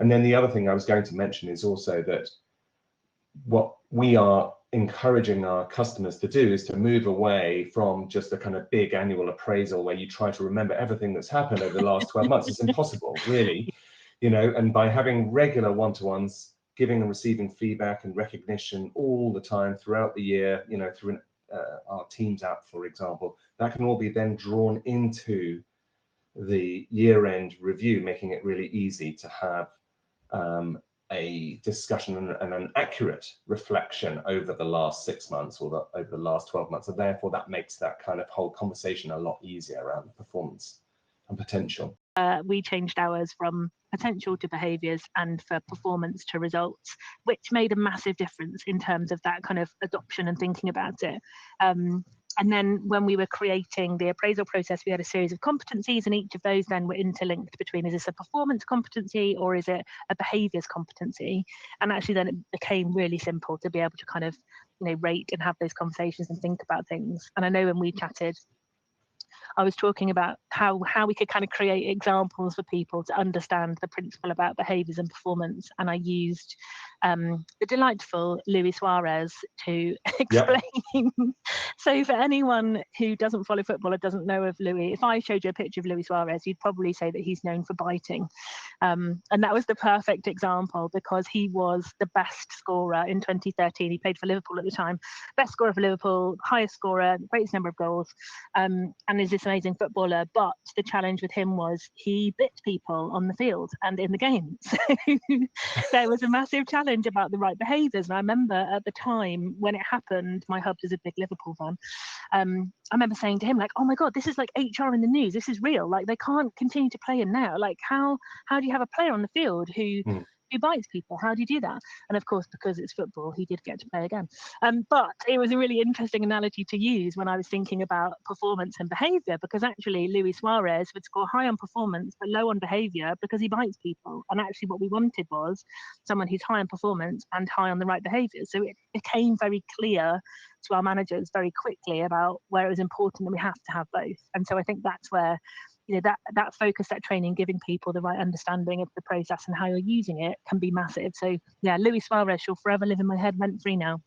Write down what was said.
And then the other thing I was going to mention is also that what we are encouraging our customers to do is to move away from just a kind of big annual appraisal where you try to remember everything that's happened over the last 12 months. It's impossible, really, and by having regular one-to-ones, giving and receiving feedback and recognition all the time throughout the year, through our Teams app, for example, that can all be then drawn into the year-end review, making it really easy to have a discussion and an accurate reflection over the last 6 months or over the last 12 months. And therefore, that makes that kind of whole conversation a lot easier around performance and potential. We changed ours from potential to behaviours and for performance to results, which made a massive difference in terms of that kind of adoption and thinking about it. And then when we were creating the appraisal process, we had a series of competencies, and each of those then were interlinked between, is this a performance competency or is it a behaviours competency? And actually then it became really simple to be able to kind of, rate and have those conversations and think about things. And I know when we chatted, I was talking about how we could kind of create examples for people to understand the principle about behaviours and performance. And I used the delightful Luis Suarez to explain. Yep. So for anyone who doesn't follow football or doesn't know of Luis, if I showed you a picture of Luis Suarez, you'd probably say that he's known for biting. And that was the perfect example because he was the best scorer in 2013. He played for Liverpool at the time. Best scorer for Liverpool, highest scorer, greatest number of goals, and is this amazing footballer. But the challenge with him was he bit people on the field and in the game. So there was a massive challenge about the right behaviours. And I remember at the time when it happened, my husband is a big Liverpool fan. I remember saying to him, like, oh my God, this is like HR in the news. This is real. Like, they can't continue to play him now. Like, how do you have a player on the field who bites people? How do you do that? And of course, because it's football, he did get to play again. But it was a really interesting analogy to use when I was thinking about performance and behaviour, because actually Luis Suarez would score high on performance but low on behaviour because he bites people. And actually what we wanted was someone who's high on performance and high on the right behaviours. So it became very clear to our managers very quickly about where it was important that we have to have both. And so I think that's where that focus, that training, giving people the right understanding of the process and how you're using it can be massive. So yeah, Luis Suarez shall forever live in my head rent free now.